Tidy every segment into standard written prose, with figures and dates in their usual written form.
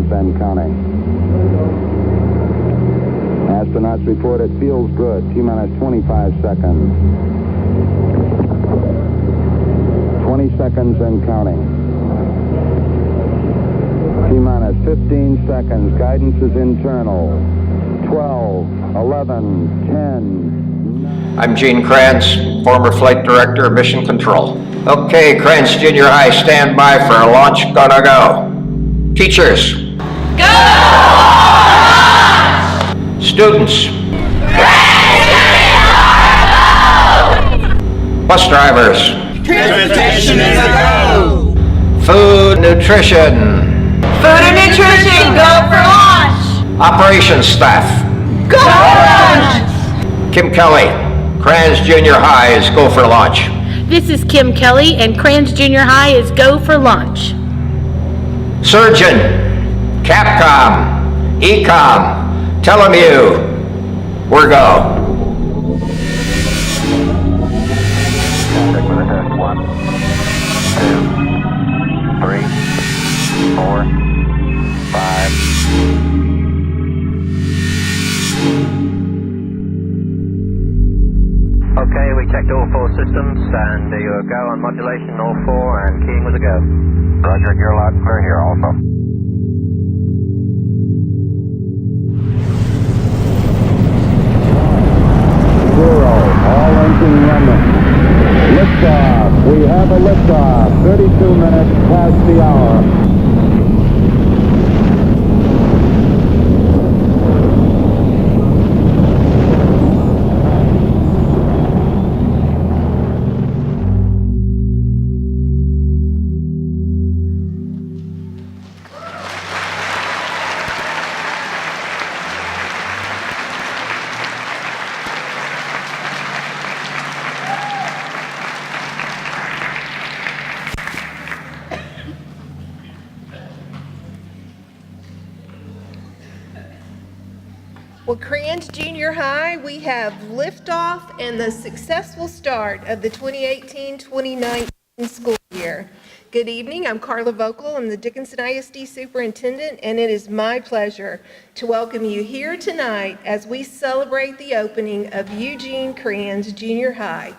seconds and counting. Astronauts report it feels good. T-minus 25 seconds. 20 seconds and counting. T-minus 15 seconds. Guidance is internal. 12, 11, 10. I'm Gene Kranz, former flight director of mission control. Okay, Kranz Junior High, stand by for a launch. Gonna go. Teachers. Go! Students. Bus drivers. Transportation is a go! Food, nutrition. Food and nutrition, go for launch! Operations staff. Go for launch! Kim Kelly, Kranz Junior High is go for launch. This is Kim Kelly, and Kranz Junior High is go for launch. Surgeon, Capcom, Ecom, Telemu, we're go. Check with a test. 1, 2, 3, 4, 5. Okay, we checked all 4 systems, and you're a go on modulation, all 4, and keying was a go. Roger, you're loud and clear here also. Zero, all engine running. Liftoff, we have a liftoff. 32 minutes past the hour. Well, Kranz Junior High, we have liftoff and the successful start of the 2018-2019 school year. Good evening, I'm Carla Vocal, I'm the Dickinson ISD Superintendent, and it is my pleasure to welcome you here tonight as we celebrate the opening of Eugene Kranz Junior High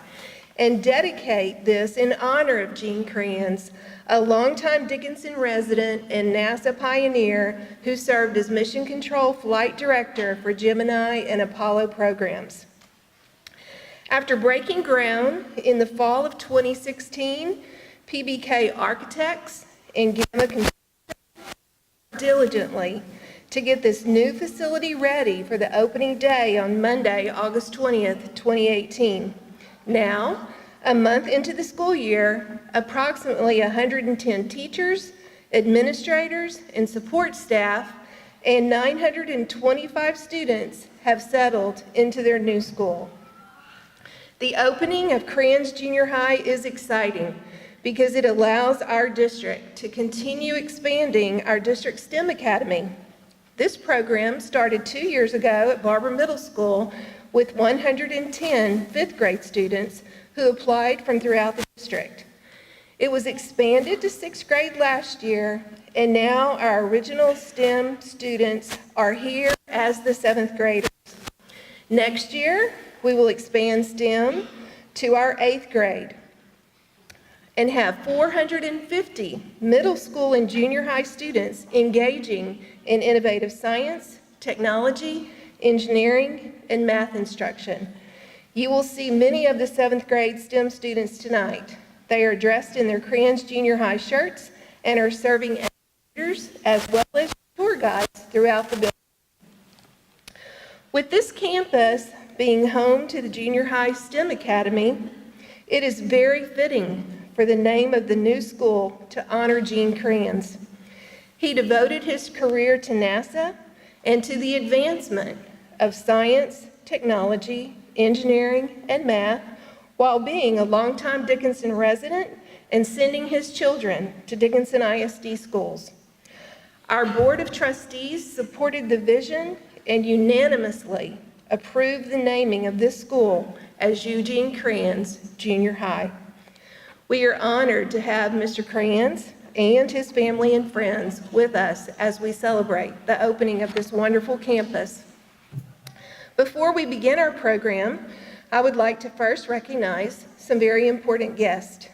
and dedicate this in honor of Gene Kranz, a longtime Dickinson resident and NASA pioneer who served as Mission Control Flight Director for Gemini and Apollo programs. After breaking ground in the fall of 2016, PBK architects and Gamma Construction diligently to get this new facility ready for the opening day on Monday, August 20th, 2018. Now, a month into the school year, approximately 110 teachers, administrators, and support staff, and 925 students have settled into their new school. The opening of Kranz Junior High is exciting because it allows our district to continue expanding our district STEM Academy. This program started 2 years ago at Barber Middle School with 110 fifth grade students who applied from throughout the district. It was expanded to 6th grade last year, and now our original STEM students are here as the 7th graders. Next year, we will expand STEM to our 8th grade and have 450 middle school and junior high students engaging in innovative science, technology, engineering, and math instruction. You will see many of the 7th grade STEM students tonight. They are dressed in their Kranz Junior High shirts and are serving as leaders as well as tour guides throughout the building. With this campus being home to the Junior High STEM Academy, it is very fitting for the name of the new school to honor Gene Kranz. He devoted his career to NASA and to the advancement of science, technology, engineering, and math, while being a longtime Dickinson resident and sending his children to Dickinson ISD schools. Our Board of Trustees supported the vision and unanimously approved the naming of this school as Eugene Kranz Junior High. We are honored to have Mr. Kranz and his family and friends with us as we celebrate the opening of this wonderful campus. Before we begin our program, I would like to first recognize some very important guests.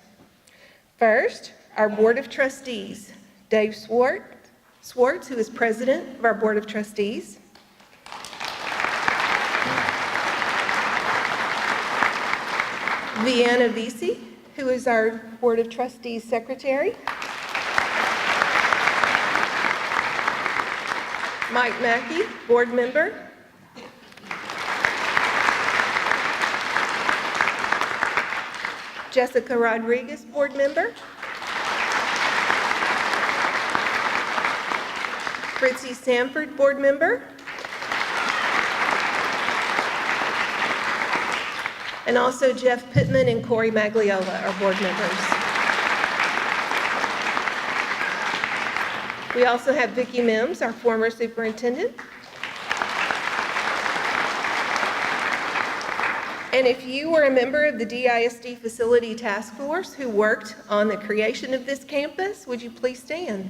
First, our Board of Trustees, Dave Swartz, who is President of our Board of Trustees. Vienna Vesey, who is our Board of Trustees Secretary. Mike Mackey, Board Member. Jessica Rodriguez, Board Member. Fritzy Sanford, Board Member. And also Jeff Pittman and Corey Magliola are Board Members. We also have Vicki Mims, our former Superintendent. And if you were a member of the DISD Facility Task Force who worked on the creation of this campus, would you please stand?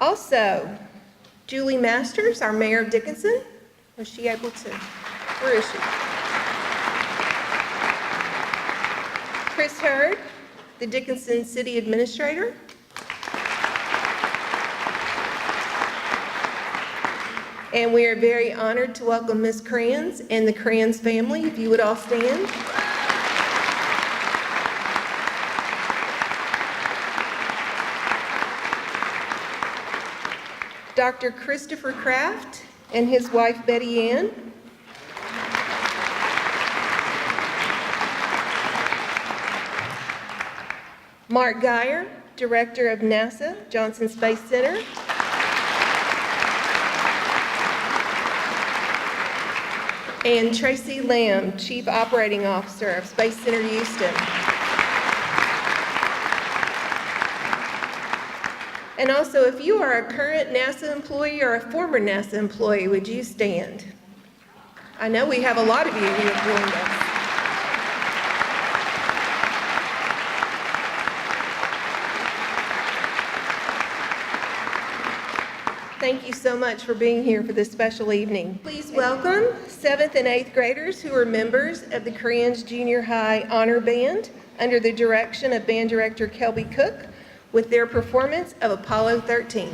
Also, Julie Masters, our Mayor of Dickinson. Was she able to? Where is she? Chris Hurd, the Dickinson City Administrator. And we are very honored to welcome Ms. Kranz and the Kranz family, if you would all stand. Dr. Christopher Kraft and his wife Betty Ann. Mark Geyer, Director of NASA Johnson Space Center. And Tracy Lamb, Chief Operating Officer of Space Center Houston. And also, if you are a current NASA employee or a former NASA employee, would you stand? I know we have a lot of you who have joined us. Thank you so much for being here for this special evening. Please welcome 7th and 8th graders who are members of the Kranz Junior High Honor Band under the direction of Band Director Kelby Cook, with their performance of Apollo 13.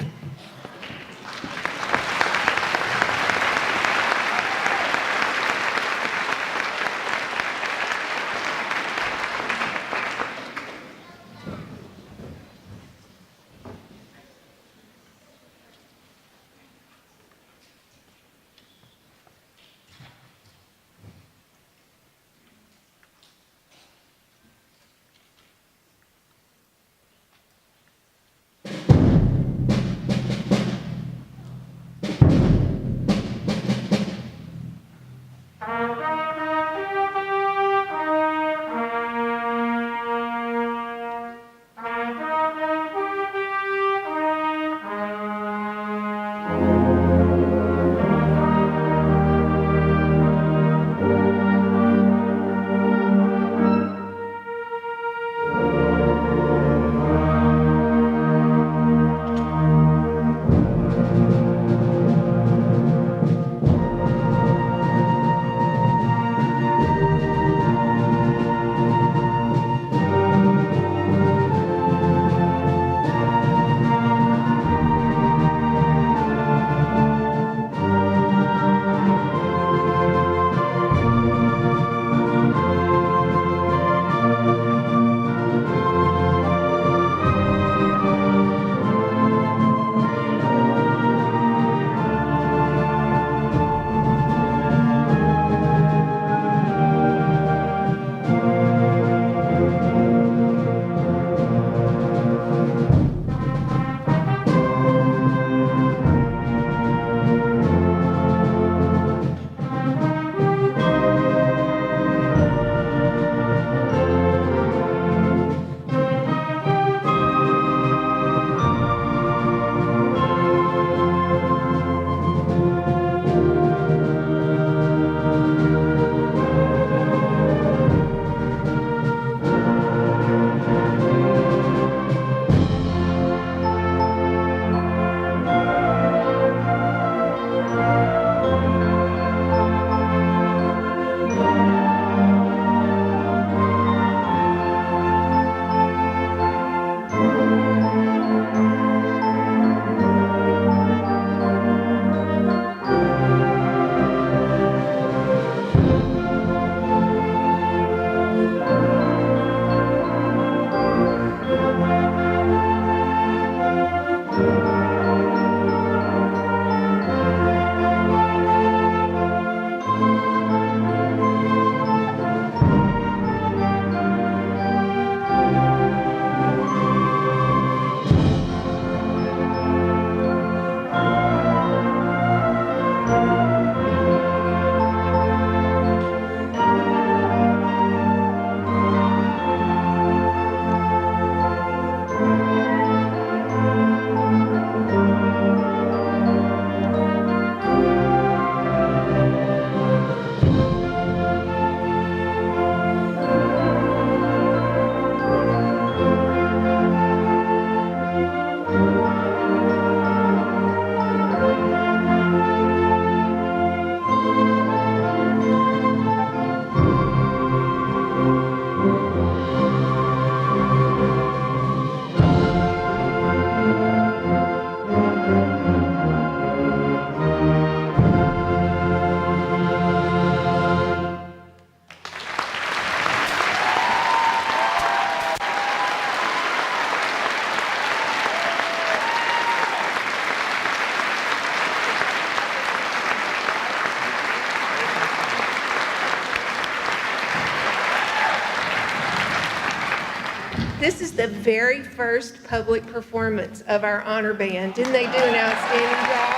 This is the very first public performance of our honor band. Didn't they do an outstanding job?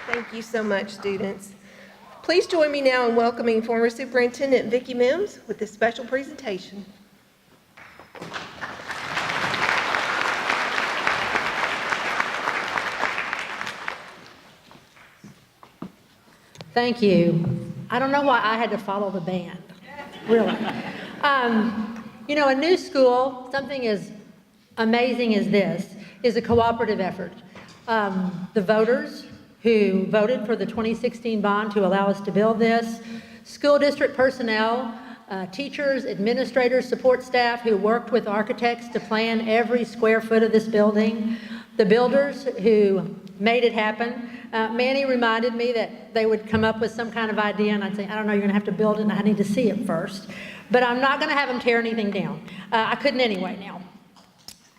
Thank you so much, students. Please join me now in welcoming former Superintendent Vicki Mims with this special presentation. Thank you. I don't know why I had to follow the band, really. You know, a new school, something as amazing as this, is a cooperative effort. The voters who voted for the 2016 bond to allow us to build this, school district personnel, teachers, administrators, support staff who worked with architects to plan every square foot of this building, the builders who made it happen. Manny reminded me that they would come up with some kind of idea and I'd say, I don't know, you're gonna have to build it and I need to see it first. But I'm not gonna have them tear anything down. I couldn't anyway now.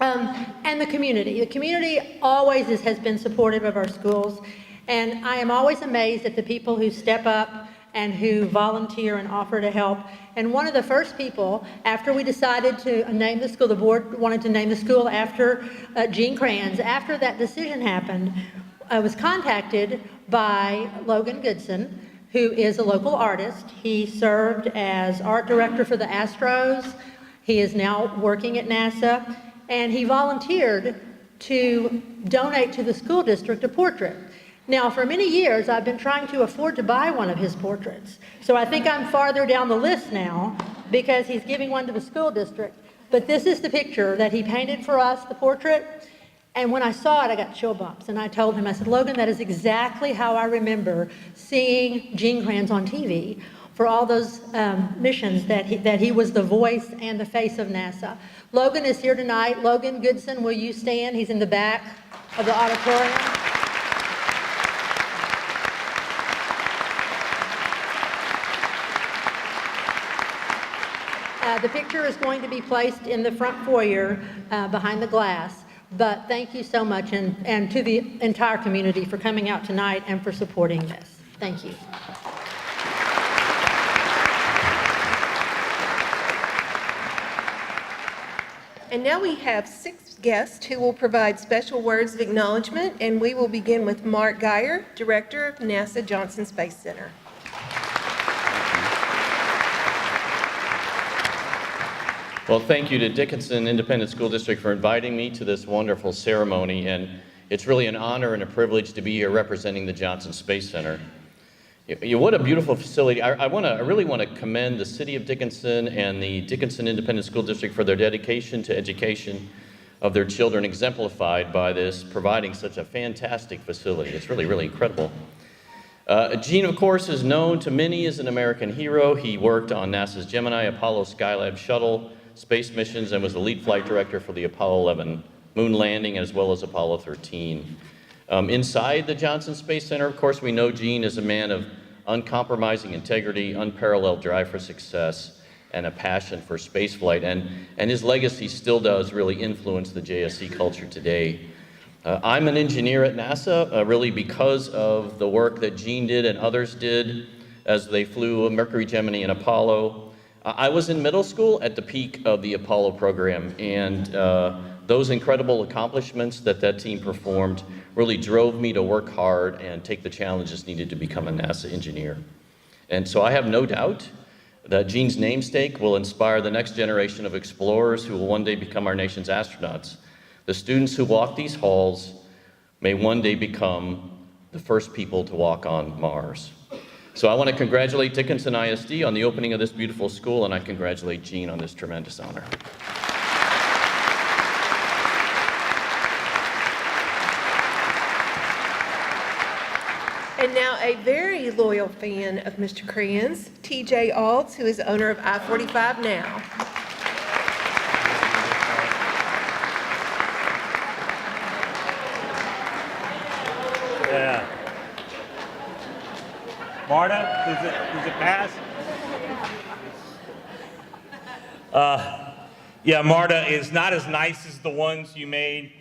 And the community. The community always has been supportive of our schools, and I am always amazed at the people who step up and who volunteer and offer to help. And one of the first people, after we decided to name the school, the board wanted to name the school after Gene Kranz, after that decision happened, I was contacted by Logan Goodson, who is a local artist. He served as art director for the Astros. He is now working at NASA, and he volunteered to donate to the school district a portrait. Now, for many years, I've been trying to afford to buy one of his portraits. So I think I'm farther down the list now because he's giving one to the school district. But this is the picture that he painted for us, the portrait. And when I saw it, I got chill bumps. And I told him, I said, Logan, that is exactly how I remember seeing Gene Kranz on TV for all those missions that he was the voice and the face of NASA. Logan is here tonight. Logan Goodson, will you stand? He's in the back of the auditorium. The picture is going to be placed in the front foyer behind the glass. But thank you so much, and to the entire community for coming out tonight and for supporting this. Thank you. And now we have 6 guests who will provide special words of acknowledgement, and we will begin with Mark Geyer, Director of NASA Johnson Space Center. Well, thank you to Dickinson Independent School District for inviting me to this wonderful ceremony, and it's really an honor and a privilege to be here representing the Johnson Space Center. What a beautiful facility. I really want to commend the City of Dickinson and the Dickinson Independent School District for their dedication to education of their children, exemplified by this, providing such a fantastic facility. It's really, really incredible. Gene, of course, is known to many as an American hero. He worked on NASA's Gemini, Apollo, Skylab shuttle space missions and was the lead flight director for the Apollo 11 moon landing as well as Apollo 13. Inside the Johnson Space Center, of course, we know Gene is a man of uncompromising integrity, unparalleled drive for success, and a passion for spaceflight. And his legacy still does really influence the JSC culture today. I'm an engineer at NASA, really because of the work that Gene did and others did as they flew Mercury, Gemini, and Apollo. I was in middle school at the peak of the Apollo program, and those incredible accomplishments that team performed really drove me to work hard and take the challenges needed to become a NASA engineer. And so I have no doubt that Gene's namesake will inspire the next generation of explorers who will one day become our nation's astronauts. The students who walk these halls may one day become the first people to walk on Mars. So I want to congratulate Dickinson ISD on the opening of this beautiful school, and I congratulate Gene on this tremendous honor. And now a very loyal fan of Mr. Kranz, TJ Alts, who is owner of I-45 Now. Yeah. Marta, does it pass? Yeah, Marta is not as nice as the ones you made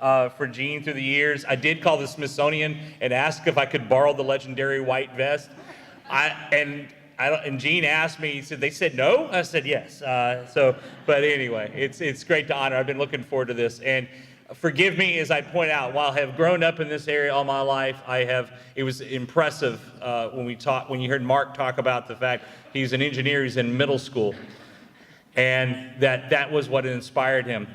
for Gene through the years. I did call the Smithsonian and ask if I could borrow the legendary white vest. And Gene asked me, he said, they said no? I said yes. But anyway, it's great to honor. I've been looking forward to this. And forgive me as I point out, while I have grown up in this area all my life, it was impressive when you heard Mark talk about the fact he's an engineer, he's in middle school. And that was what inspired him.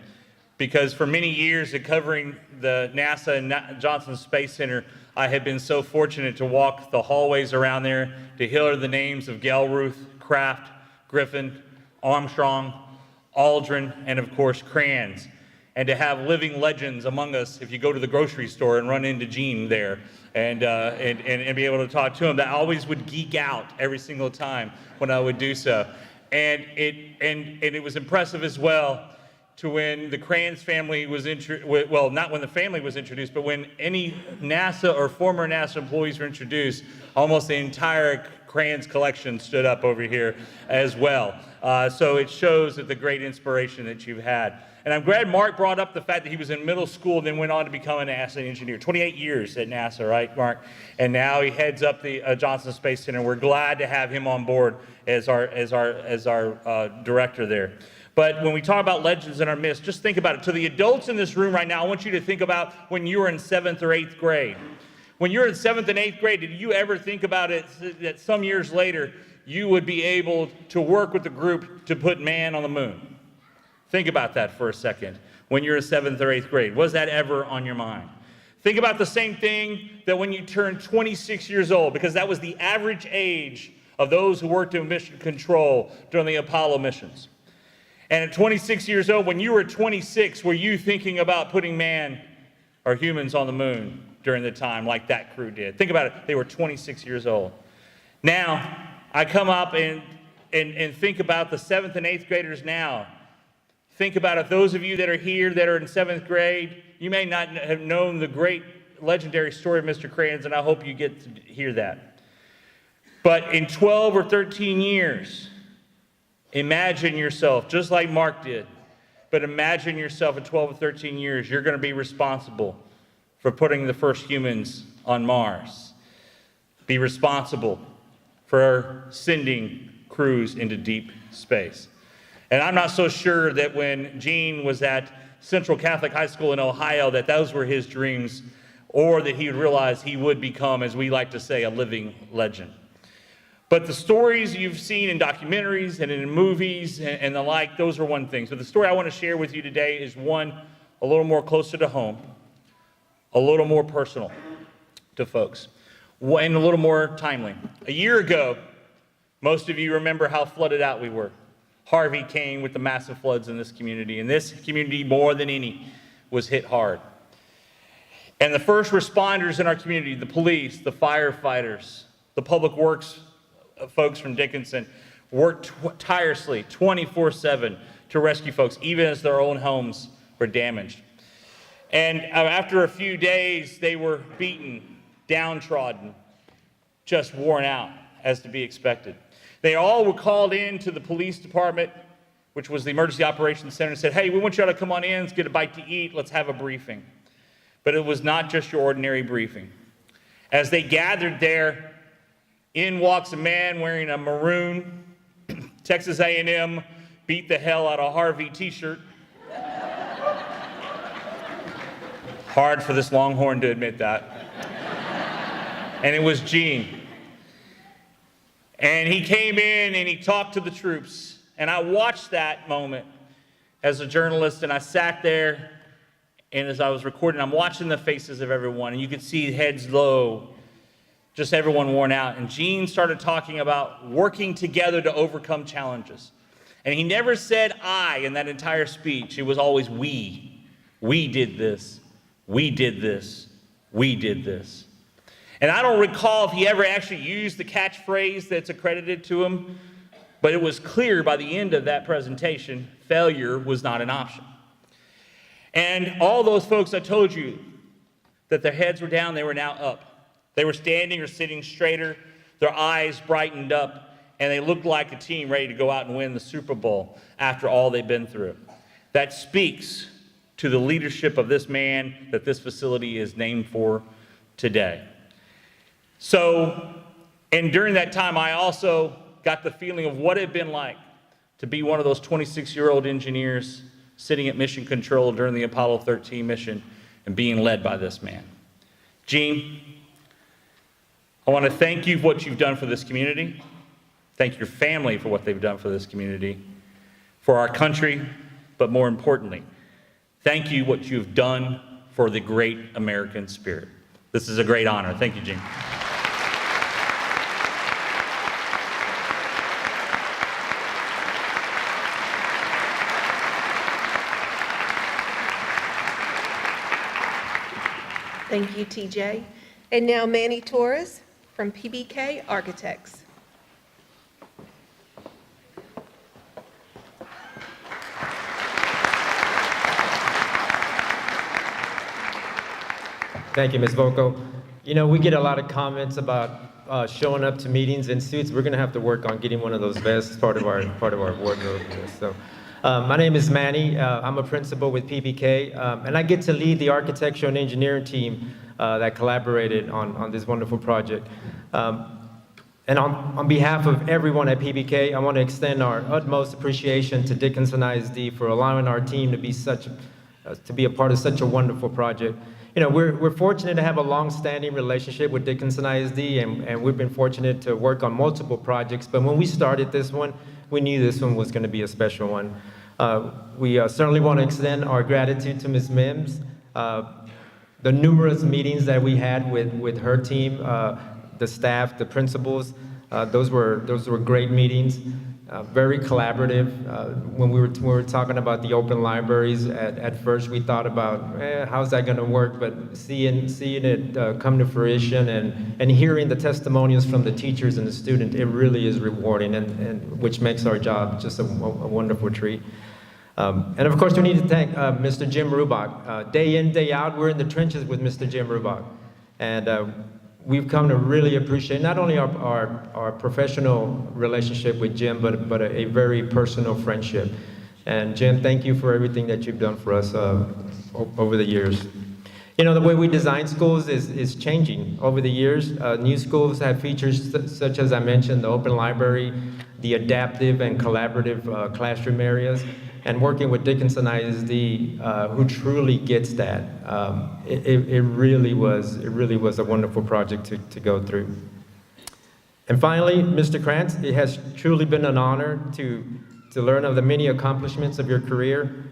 Because for many years of covering the NASA and Johnson Space Center, I have been so fortunate to walk the hallways around there to hear the names of Gelruth, Kraft, Griffin, Armstrong, Aldrin, and of course Kranz. And to have living legends among us, if you go to the grocery store and run into Gene there and be able to talk to him, that always would geek out every single time when I would do so. And it was impressive as well to when the Kranz family was well, not when the family was introduced, but when any NASA or former NASA employees were introduced, almost the entire Kranz collection stood up over here as well. So it shows that the great inspiration that you've had. And I'm glad Mark brought up the fact that he was in middle school and then went on to become a NASA engineer. 28 years at NASA, right, Mark? And now he heads up the Johnson Space Center. We're glad to have him on board as our director there. But when we talk about legends in our midst, just think about it. To the adults in this room right now, I want you to think about when you were in 7th or 8th grade. When you're in 7th and 8th grade, did you ever think about it that some years later you would be able to work with the group to put man on the moon? Think about that for a second. When you're in 7th or 8th grade, was that ever on your mind? Think about the same thing that when you turned 26 years old, because that was the average age of those who worked in mission control during the Apollo missions. And at 26 years old, when you were 26, were you thinking about putting man or humans on the moon during the time like that crew did? Think about it. They were 26 years old. Now, I come up and think about the 7th and 8th graders now. Think about it. Those of you that are here that are in 7th grade, you may not have known the great legendary story of Mr. Kranz, and I hope you get to hear that. But in 12 or 13 years, imagine yourself, just like Mark did, but imagine yourself at 12 or 13 years, you're going to be responsible for putting the first humans on Mars. Be responsible for sending crews into deep space. And I'm not so sure that when Gene was at Central Catholic High School in Ohio that those were his dreams, or that he would realize he would become, as we like to say, a living legend. But the stories you've seen in documentaries and in movies and the like, those are one thing. So the story I want to share with you today is one a little more closer to home, a little more personal to folks, and a little more timely. A year ago, most of you remember how flooded out we were. Harvey came with the massive floods in this community, and this community, more than any, was hit hard. And the first responders in our community, the police, the firefighters, the public works folks from Dickinson, worked tirelessly 24/7 to rescue folks, even as their own homes were damaged. And after a few days, they were beaten, downtrodden, just worn out, as to be expected. They all were called in to the police department, which was the Emergency Operations Center, and said, hey, we want you all to come on in, let's get a bite to eat, let's have a briefing. But it was not just your ordinary briefing. As they gathered there, in walks a man wearing a maroon Texas A&M beat the hell out of Harvey t-shirt. Hard for this Longhorn to admit that. And it was Gene. And he came in and he talked to the troops. And I watched that moment as a journalist, and I sat there, and as I was recording, I'm watching the faces of everyone, and you could see heads low, just everyone worn out. And Gene started talking about working together to overcome challenges. And he never said I in that entire speech. It was always we. We did this. We did this. We did this. And I don't recall if he ever actually used the catchphrase that's accredited to him, but it was clear by the end of that presentation, failure was not an option. And all those folks I told you that their heads were down, they were now up. They were standing or sitting straighter, their eyes brightened up, and they looked like a team ready to go out and win the Super Bowl after all they've been through. That speaks to the leadership of this man that this facility is named for today. So, and during that time, I also got the feeling of what it had been like to be one of those 26-year-old engineers sitting at mission control during the Apollo 13 mission and being led by this man. Gene, I want to thank you for what you've done for this community. Thank your family for what they've done for this community, for our country, but more importantly, thank you what you've done for the great American spirit. This is a great honor. Thank you, Gene. Thank you, TJ. And now Manny Torres from PBK Architects. Thank you, Ms. Volko. You know, we get a lot of comments about showing up to meetings in suits. We're going to have to work on getting one of those vests as part of our wardrobe here. So, my name is Manny. I'm a principal with PBK, and I get to lead the architecture and engineering team that collaborated on this wonderful project. And on behalf of everyone at PBK, I want to extend our utmost appreciation to Dickinson ISD for allowing our team to be a part of such a wonderful project. You know, we're fortunate to have a long-standing relationship with Dickinson ISD, and we've been fortunate to work on multiple projects. But when we started this one, we knew this one was going to be a special one. We certainly want to extend our gratitude to Ms. Mims. The numerous meetings that we had with her team, the staff, the principals, those were great meetings. Very collaborative. When we were talking about the open libraries, at first we thought about, how's that going to work? But seeing it come to fruition and hearing the testimonials from the teachers and the students, it really is rewarding, and which makes our job just a wonderful treat. And of course, we need to thank Mr. Jim Rubach. Day in, day out, we're in the trenches with Mr. Jim Rubach. And we've come to really appreciate not only our professional relationship with Jim, but a very personal friendship. And Jim, thank you for everything that you've done for us over the years. You know, the way we design schools is changing over the years. New schools have features such as I mentioned, the open library, the adaptive and collaborative classroom areas. And working with Dickinson ISD, who truly gets that, it really was a wonderful project to go through. And finally, Mr. Kranz, it has truly been an honor to learn of the many accomplishments of your career.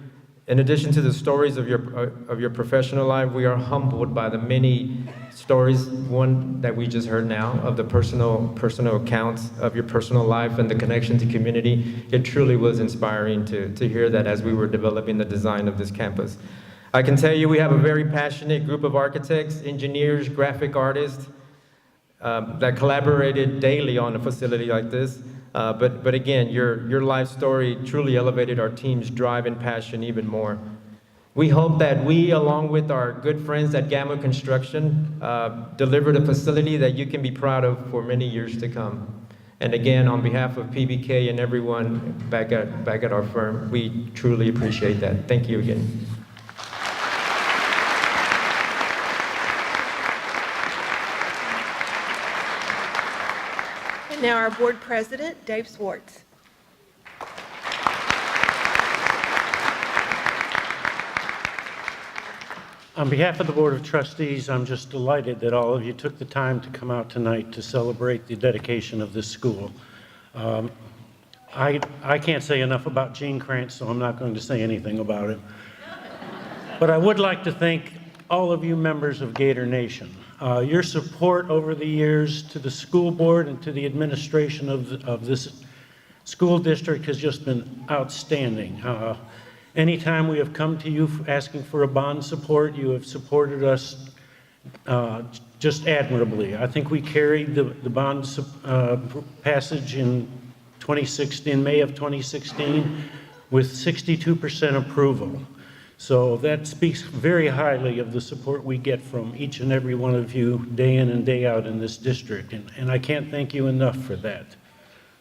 In addition to the stories of your professional life, we are humbled by the many stories, one that we just heard now, of the personal accounts of your personal life and the connection to community. It truly was inspiring to hear that as we were developing the design of this campus. I can tell you we have a very passionate group of architects, engineers, graphic artists that collaborated daily on a facility like this. But again, your life story truly elevated our team's drive and passion even more. We hope that we, along with our good friends at Gamma Construction, delivered a facility that you can be proud of for many years to come. And again, on behalf of PBK and everyone back at our firm, we truly appreciate that. Thank you again. And now our board president, Dave Swartz. On behalf of the Board of Trustees, I'm just delighted that all of you took the time to come out tonight to celebrate the dedication of this school. I can't say enough about Gene Kranz, so I'm not going to say anything about him. But I would like to thank all of you members of Gator Nation. Your support over the years to the school board and to the administration of this school district has just been outstanding. Anytime we have come to you asking for a bond support, you have supported us just admirably. I think we carried the bond passage in May of 2016 with 62% approval. So that speaks very highly of the support we get from each and every one of you day in and day out in this district. And I can't thank you enough for that.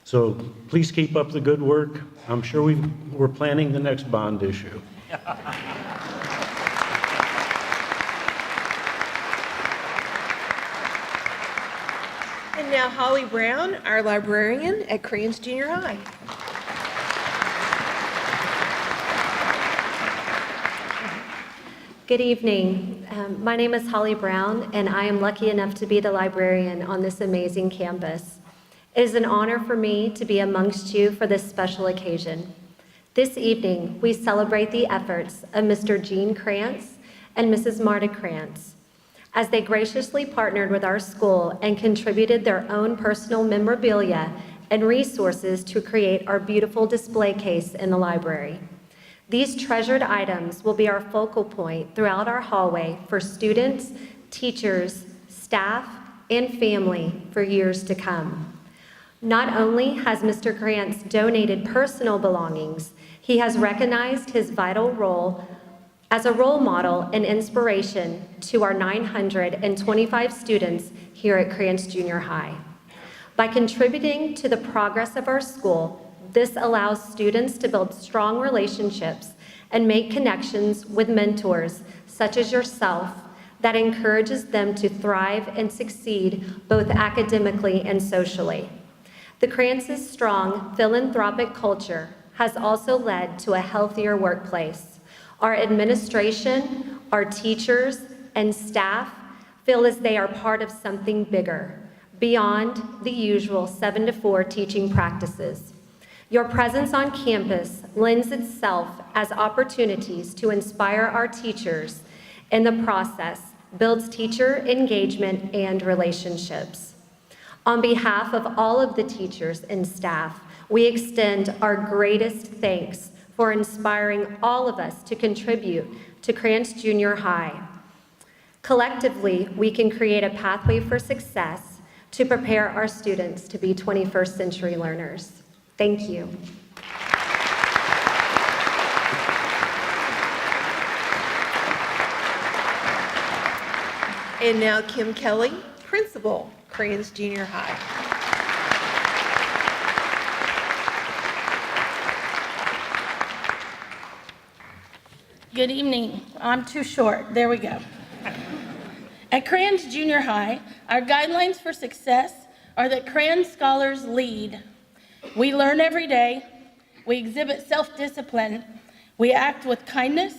So please keep up the good work. I'm sure we're planning the next bond issue. now Holly Brown, our librarian at Kranz Junior High. Good evening. My name is Holly Brown, and I am lucky enough to be the librarian on this amazing campus. It is an honor for me to be amongst you for this special occasion. This evening, we celebrate the efforts of Mr. Gene Kranz and Mrs. Marta Kranz, as they graciously partnered with our school and contributed their own personal memorabilia and resources to create our beautiful display case in the library. These treasured items will be our focal point throughout our hallway for students, teachers, staff, and family for years to come. Not only has Mr. Kranz donated personal belongings, he has recognized his vital role as a role model and inspiration to our 925 students here at Kranz Junior High. By contributing to the progress of our school, this allows students to build strong relationships and make connections with mentors such as yourself that encourages them to thrive and succeed both academically and socially. The Kranz's strong philanthropic culture has also led to a healthier workplace. Our administration, our teachers, and staff feel as they are part of something bigger, beyond the usual 7 to 4 teaching practices. Your presence on campus lends itself as opportunities to inspire our teachers. In the process, builds teacher engagement and relationships. On behalf of all of the teachers and staff, we extend our greatest thanks for inspiring all of us to contribute to Kranz Junior High. Collectively, we can create a pathway for success to prepare our students to be 21st century learners. Thank you. And now Kim Kelly, Principal, Kranz Junior High. Good evening. I'm too short. There we go. At Kranz Junior High, our guidelines for success are that Kranz scholars lead. We learn every day, we exhibit self-discipline, we act with kindness,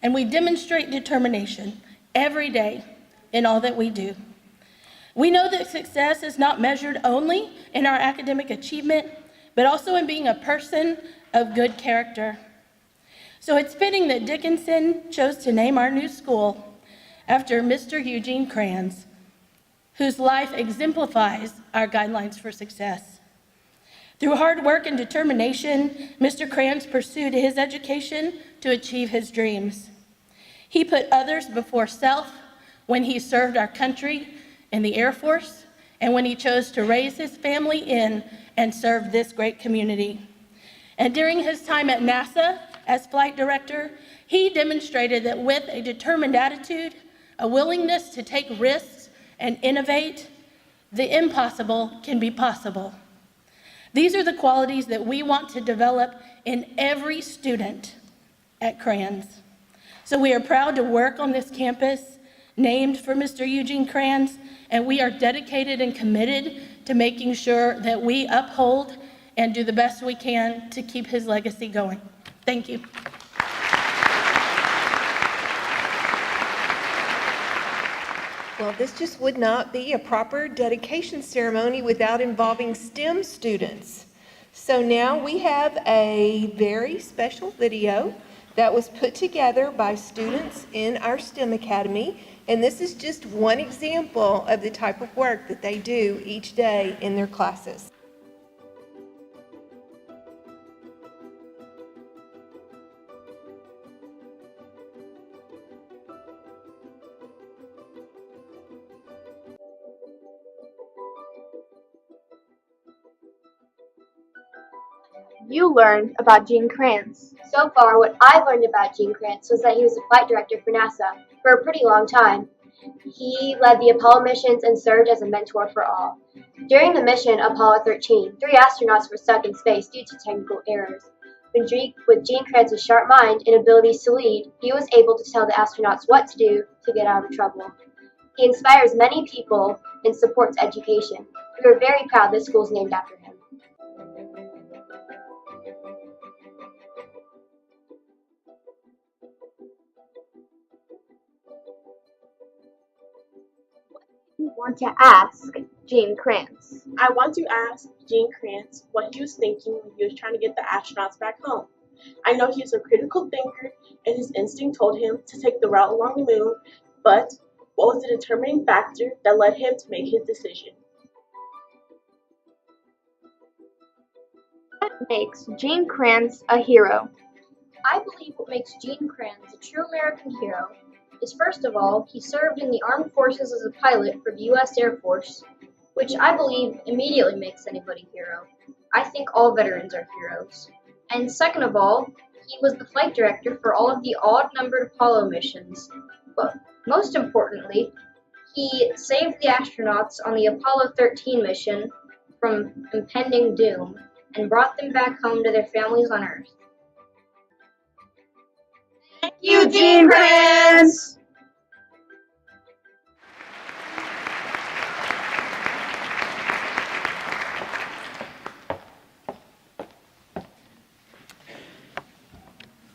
and we demonstrate determination every day in all that we do. We know that success is not measured only in our academic achievement, but also in being a person of good character. So it's fitting that Dickinson chose to name our new school after Mr. Eugene Kranz, whose life exemplifies our guidelines for success. Through hard work and determination, Mr. Kranz pursued his education to achieve his dreams. He put others before self when he served our country in the Air Force and when he chose to raise his family in and serve this great community. And during his time at NASA as flight director, he demonstrated that with a determined attitude, a willingness to take risks and innovate, the impossible can be possible. These are the qualities that we want to develop in every student at Kranz. So we are proud to work on this campus named for Mr. Eugene Kranz, and we are dedicated and committed to making sure that we uphold and do the best we can to keep his legacy going. Thank you. Well, this just would not be a proper dedication ceremony without involving STEM students. So now we have a very special video that was put together by students in our STEM Academy, and this is just one example of the type of work that they do each day in their classes. You learned about Gene Kranz. So far, what I learned about Gene Kranz was that he was a flight director for NASA for a pretty long time. He led the Apollo missions and served as a mentor for all. During the mission Apollo 13, 3 astronauts were stuck in space due to technical errors. With Gene Kranz's sharp mind and abilities to lead, he was able to tell the astronauts what to do to get out of trouble. He inspires many people and supports education. We are very proud this school is named after him. You want to ask Gene Kranz? I want to ask Gene Kranz what he was thinking when he was trying to get the astronauts back home. I know he is a critical thinker, and his instinct told him to take the route along the moon, but what was the determining factor that led him to make his decision? What makes Gene Kranz a hero? I believe what makes Gene Kranz a true American hero is, first of all, he served in the armed forces as a pilot for the U.S. Air Force, which I believe immediately makes anybody a hero. I think all veterans are heroes. And second of all, he was the flight director for all of the odd-numbered Apollo missions. But most importantly, he saved the astronauts on the Apollo 13 mission from impending doom and brought them back home to their families on Earth. Thank you, Gene Kranz!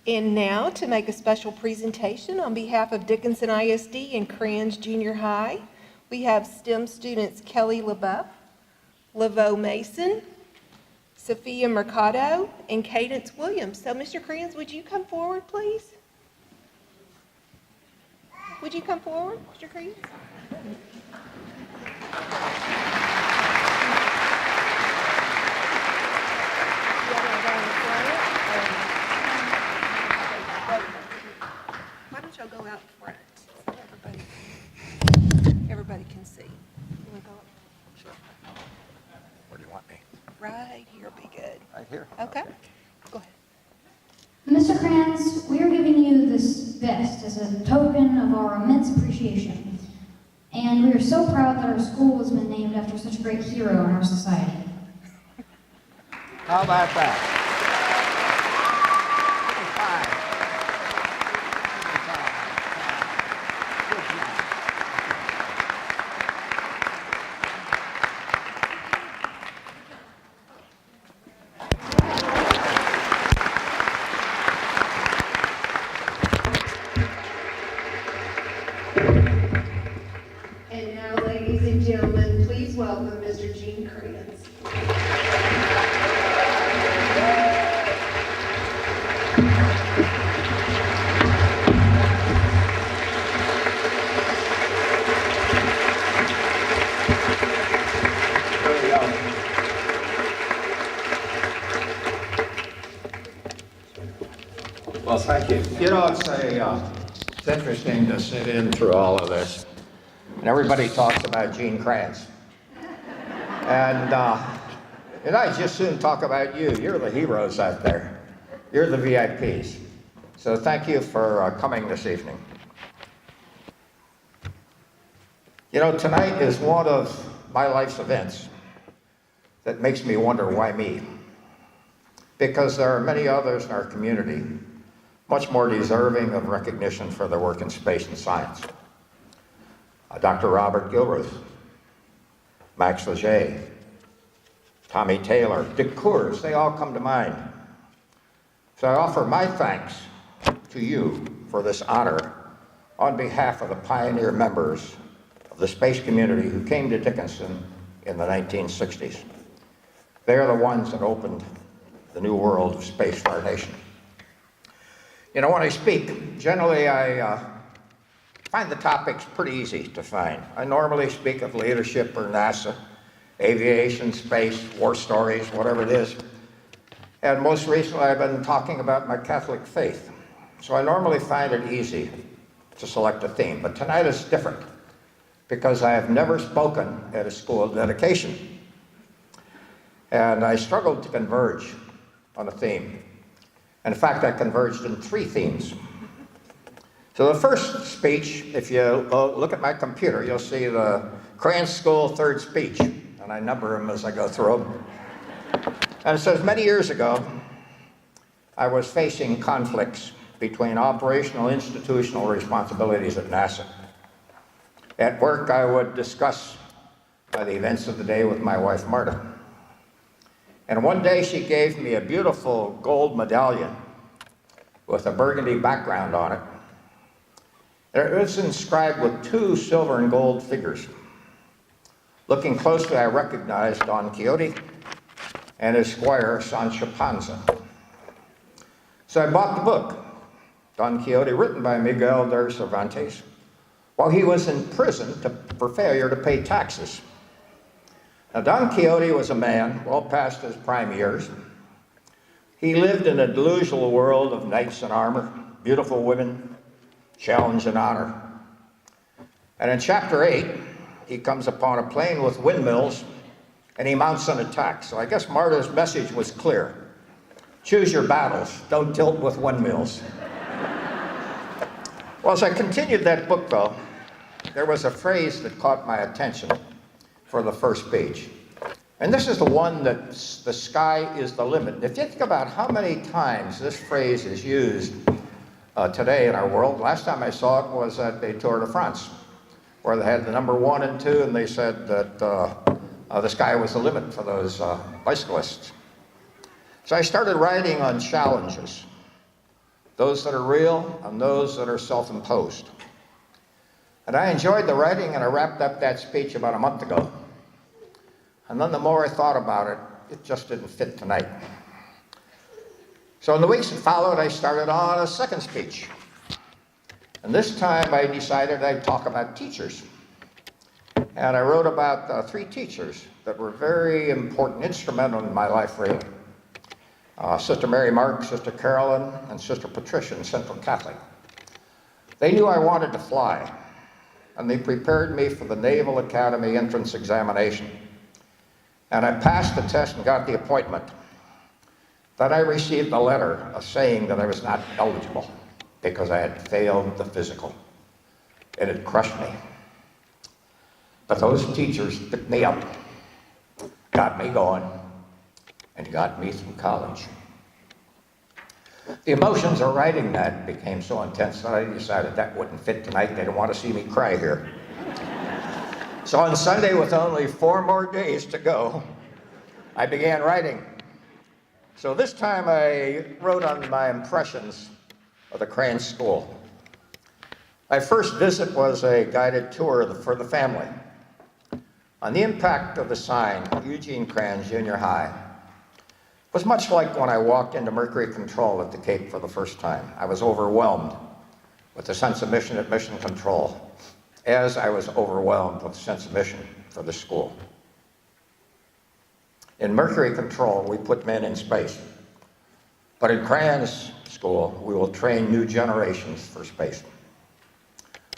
And now, to make a special presentation on behalf of Dickinson ISD and Kranz Junior High, we have STEM students Kelly LaBeouf, Laveau Mason, Sophia Mercado, and Cadence Williams. So, Mr. Kranz, would you come forward, please? Would you come forward, Mr. Kranz? Why don't y'all go out front so everybody can see? You want to go up? Sure. Where do you want me? Right here, be good. Right here? Okay. Go ahead. Mr. Kranz, we are giving you this vest as a token of our immense appreciation. And we are so proud that our school has been named after such a great hero in our society. How about that? And now, ladies and gentlemen, please welcome Mr. Gene Kranz. Well, thank you. You know, it's interesting to sit in through all of this. And everybody talks about Gene Kranz. And I just soon talk about you. You're the heroes out there. You're the VIPs. So thank you for coming this evening. You know, tonight is one of my life's events that makes me wonder why me. Because there are many others in our community much more deserving of recognition for their work in space and science. Dr. Robert Gilruth, Max Leger, Tommy Taylor, Dick Coors, they all come to mind. So I offer my thanks to you for this honor on behalf of the pioneer members of the space community who came to Dickinson in the 1960s. They are the ones that opened the new world of space for our nation. You know, when I speak, generally I find the topics pretty easy to find. I normally speak of leadership or NASA, aviation, space, war stories, whatever it is. And most recently, I've been talking about my Catholic faith. So I normally find it easy to select a theme. But tonight is different because I have never spoken at a school of dedication. And I struggled to converge on a theme. In fact, I converged in 3 themes. So the first speech, if you look at my computer, you'll see the Kranz School third speech, and I number them as I go through them. And it says, many years ago, I was facing conflicts between operational and institutional responsibilities at NASA. At work, I would discuss by the events of the day with my wife, Marta. And one day she gave me a beautiful gold medallion with a burgundy background on it. It was inscribed with 2 silver and gold figures. Looking closely, I recognized Don Quixote and his squire, Sancho Panza. So I bought the book, Don Quixote, written by Miguel de Cervantes, while he was in prison for failure to pay taxes. Now, Don Quixote was a man well past his prime years. He lived in a delusional world of knights in armor, beautiful women, challenge and honor. And in chapter 8, he comes upon a plain with windmills, and he mounts an attack. So I guess Marta's message was clear. Choose your battles. Don't tilt with windmills. Well, as I continued that book, though, there was a phrase that caught my attention for the first page. And this is the one that the sky is the limit. And if you think about how many times this phrase is used today in our world, last time I saw it was at the Tour de France, where they had the number 1 and 2, and they said that the sky was the limit for those bicyclists. So I started writing on challenges, those that are real and those that are self-imposed. And I enjoyed the writing, and I wrapped up that speech about a month ago. And then the more I thought about it, it just didn't fit tonight. So in the weeks that followed, I started on a second speech. And this time I decided I'd talk about teachers. And I wrote about 3 teachers that were very important, instrumental in my life, really. Sister Mary Mark, Sister Carolyn, and Sister Patricia in Central Catholic. They knew I wanted to fly, and they prepared me for the Naval Academy entrance examination. And I passed the test and got the appointment. Then I received a letter saying that I was not eligible because I had failed the physical. And it crushed me. But those teachers picked me up, got me going, and got me through college. The emotions of writing that became so intense that I decided that wouldn't fit tonight. They didn't want to see me cry here. So on Sunday, with only 4 more days to go, I began writing. So this time I wrote on my impressions of the Kranz School. My first visit was a guided tour for the family. On the impact of the sign, Eugene Kranz Junior High, was much like when I walked into Mercury Control at the Cape for the first time. I was overwhelmed with a sense of mission at Mission Control, as I was overwhelmed with a sense of mission for the school. In Mercury Control, we put men in space. But in Kranz School, we will train new generations for space.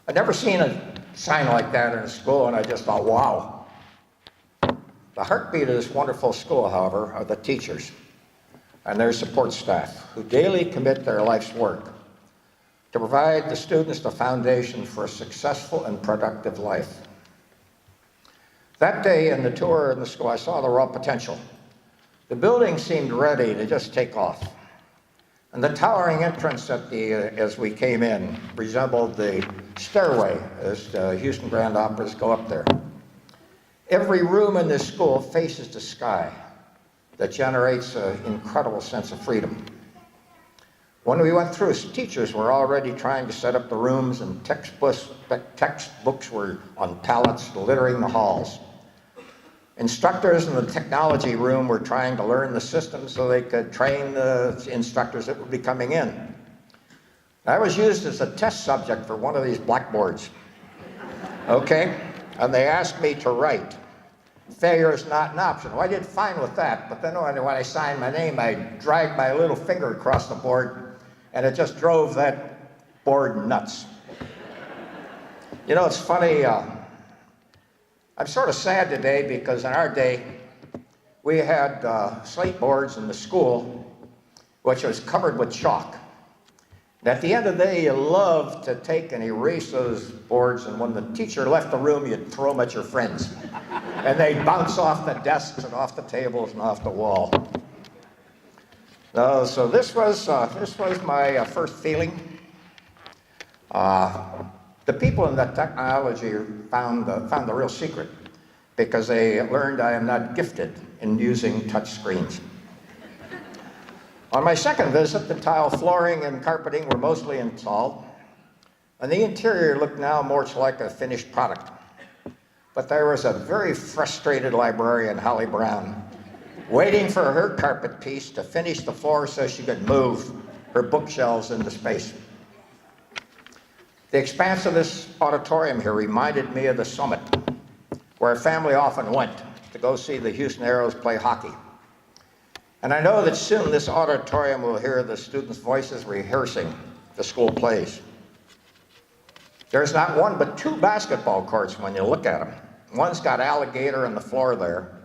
I'd never seen a sign like that in a school, and I just thought, wow. The heartbeat of this wonderful school, however, are the teachers and their support staff, who daily commit their life's work to provide the students the foundation for a successful and productive life. That day in the tour in the school, I saw the raw potential. The building seemed ready to just take off. And the towering entrance as we came in resembled the stairway as the Houston Grand Operas go up there. Every room in this school faces the sky. That generates an incredible sense of freedom. When we went through, teachers were already trying to set up the rooms, and textbooks were on pallets littering the halls. Instructors in the technology room were trying to learn the system so they could train the instructors that would be coming in. I was used as a test subject for one of these blackboards, okay? And they asked me to write. Failure is not an option. Well, I did fine with that, but then when I signed my name, I dragged my little finger across the board, and it just drove that board nuts. You know, it's funny, I'm sort of sad today because in our day, we had slate boards in the school, which was covered with chalk. And at the end of the day, you loved to take and erase those boards, and when the teacher left the room, you'd throw them at your friends. And they'd bounce off the desks and off the tables and off the wall. So this was my first feeling. The people in the technology found the real secret, because they learned I am not gifted in using touch screens. On my second visit, the tile flooring and carpeting were mostly installed, and the interior looked now more like a finished product. But there was a very frustrated librarian, Holly Brown, waiting for her carpet piece to finish the floor so she could move her bookshelves into space. The expanse of this auditorium here reminded me of the Summit, where a family often went to go see the Houston Aeros play hockey. And I know that soon this auditorium will hear the students' voices rehearsing the school plays. There's not one but two basketball courts when you look at them. One's got alligator on the floor there.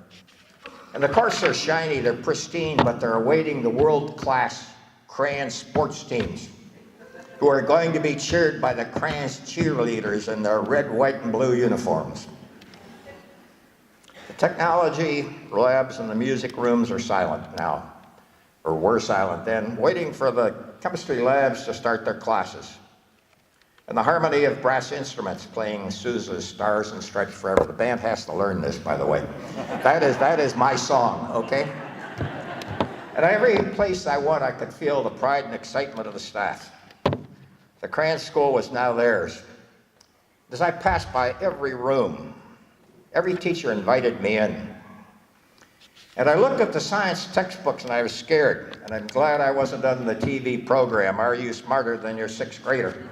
And the courts are shiny, they're pristine, but they're awaiting the world-class Kranz sports teams who are going to be cheered by the Kranz cheerleaders in their red, white, and blue uniforms. The technology labs and the music rooms are silent now, or were silent then, waiting for the chemistry labs to start their classes. And the harmony of brass instruments playing Sousa's Stars and Stripes Forever. The band has to learn this, by the way. That is my song, okay? At every place I went, I could feel the pride and excitement of the staff. The Kranz School was now theirs. As I passed by every room, every teacher invited me in. And I looked at the science textbooks and I was scared. And I'm glad I wasn't on the TV program, Are You Smarter Than Your Sixth Grader?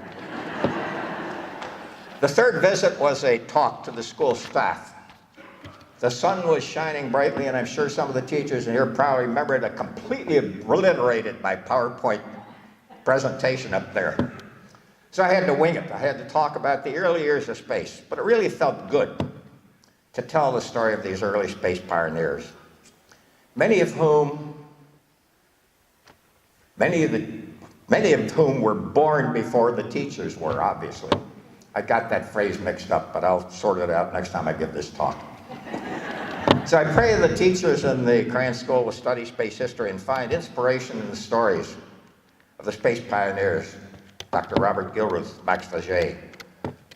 The third visit was a talk to the school staff. The sun was shining brightly, and I'm sure some of the teachers in here probably remember it, completely obliterated my PowerPoint presentation up there. So I had to wing it. I had to talk about the early years of space, but it really felt good to tell the story of these early space pioneers, many of whom were born before the teachers were, obviously. I got that phrase mixed up, but I'll sort it out next time I give this talk. So I pray the teachers in the Kranz School will study space history and find inspiration in the stories of the space pioneers, Dr. Robert Gilruth, Max Faget,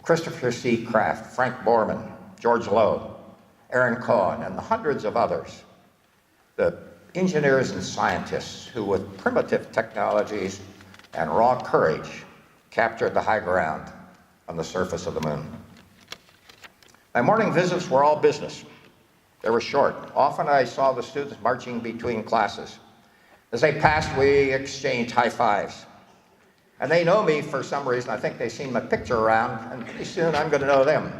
Christopher C. Kraft, Frank Borman, George Lowe, Aaron Cohen, and the hundreds of others, the engineers and scientists who with primitive technologies and raw courage captured the high ground on the surface of the moon. My morning visits were all business. They were short. Often I saw the students marching between classes. As they passed, we exchanged high fives. And they know me for some reason. I think they've seen my picture around, and pretty soon I'm going to know them.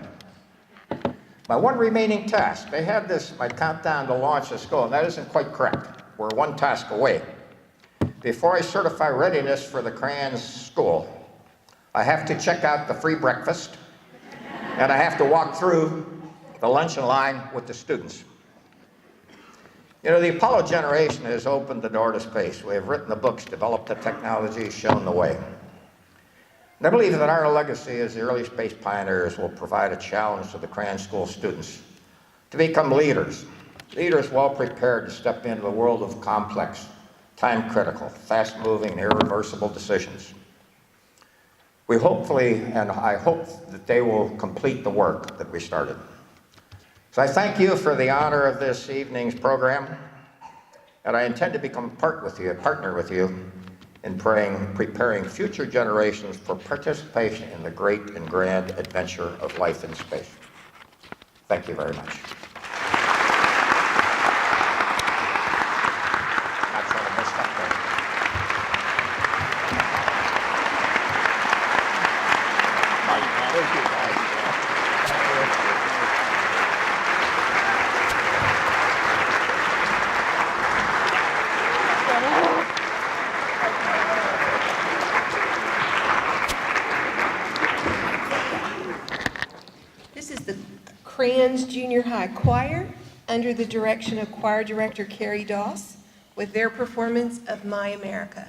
My one remaining task, they had this, my countdown to launch the school, and that isn't quite correct. We're one task away. Before I certify readiness for the Kranz School, I have to check out the free breakfast, and I have to walk through the luncheon line with the students. You know, the Apollo generation has opened the door to space. We have written the books, developed the technology, shown the way. And I believe that our legacy as the early space pioneers will provide a challenge to the Kranz School students to become leaders well prepared to step into the world of complex, time-critical, fast-moving, irreversible decisions. We hopefully, and I hope that they will complete the work that we started. So I thank you for the honor of this evening's program, and I intend to become partner with you in preparing future generations for participation in the great and grand adventure of life in space. Thank you very much. Kranz Junior High Choir under the direction of Choir Director Carrie Doss with their performance of My America.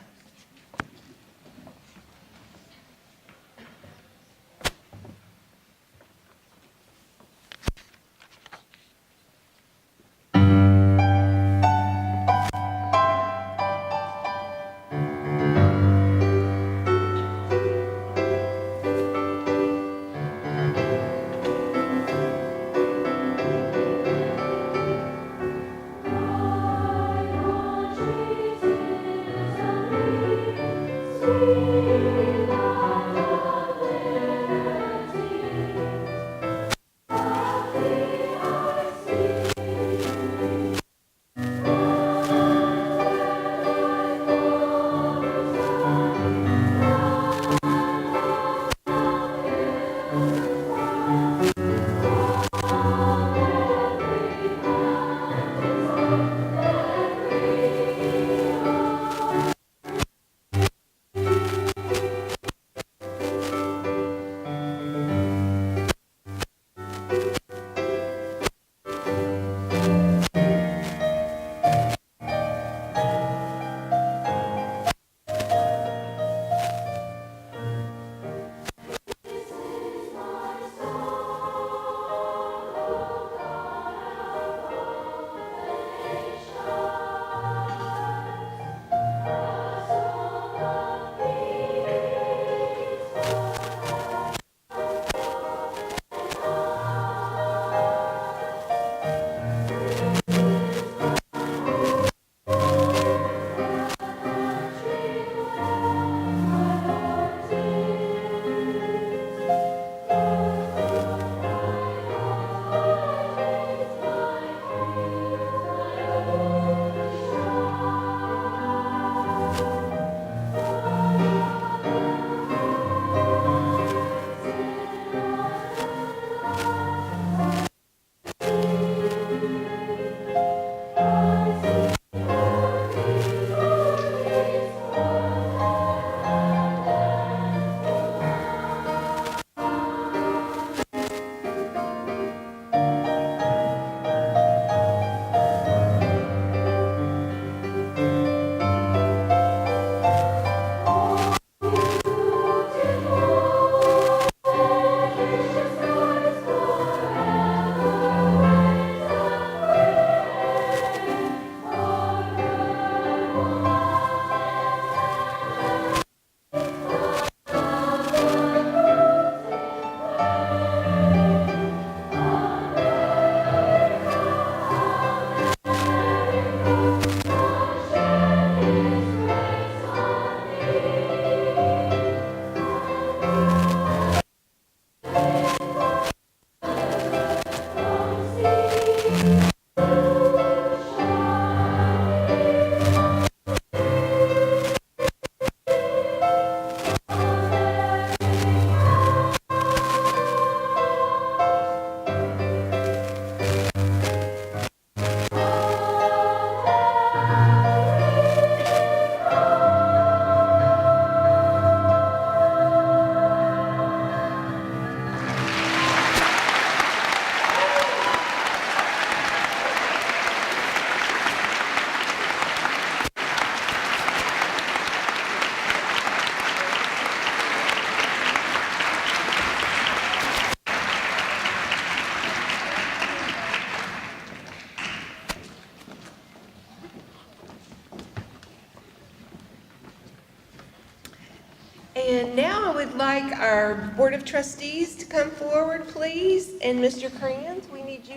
And now I would like our Board of Trustees to come forward, please. And Mr. Kranz, we need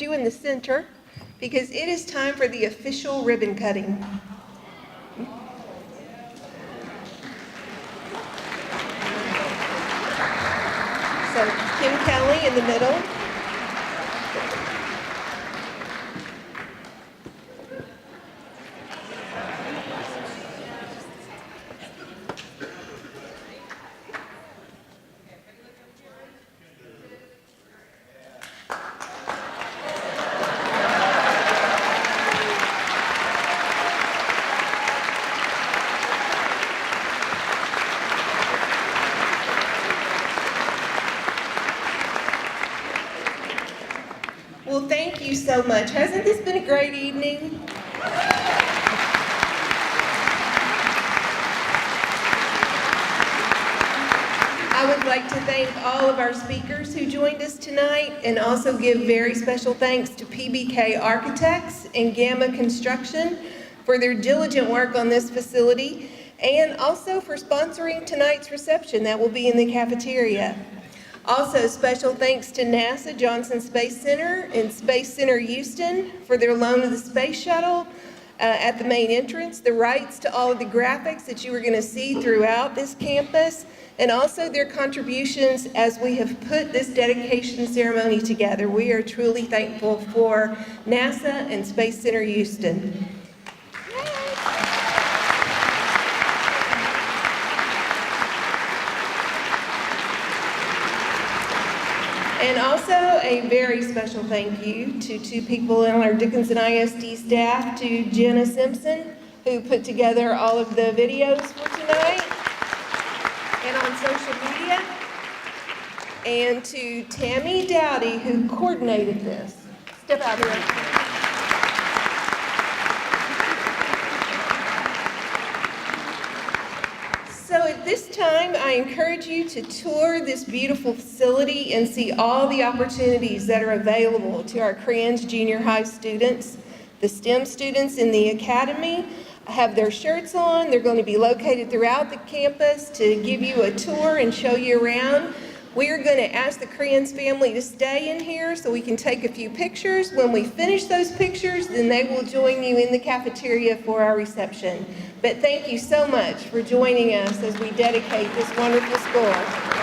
you in the center because it is time for the official ribbon cutting. So Kim Kelly in the middle. Well, thank you so much. Hasn't this been a great evening? I would like to thank all of our speakers who joined us tonight and also give very special thanks to PBK Architects and Gamma Construction for their diligent work on this facility and also for sponsoring tonight's reception that will be in the cafeteria. Also, special thanks to NASA Johnson Space Center and Space Center Houston for their loan of the space shuttle at the main entrance, the rights to all of the graphics that you are going to see throughout this campus, and also their contributions as we have put this dedication ceremony together. We are truly thankful for NASA and Space Center Houston. And also a very special thank you to two people on our Dickinson ISD staff, to Jenna Simpson, who put together all of the videos for tonight and on social media, and to Tammy Dowdy, who coordinated this. Step out here. So at this time, I encourage you to tour this beautiful facility and see all the opportunities that are available to our Kranz Junior High students. The STEM students in the academy have their shirts on. They're going to be located throughout the campus to give you a tour and show you around. We are going to ask the Kranz family to stay in here so we can take a few pictures. When we finish those pictures, then they will join you in the cafeteria for our reception. But thank you so much for joining us as we dedicate this wonderful school.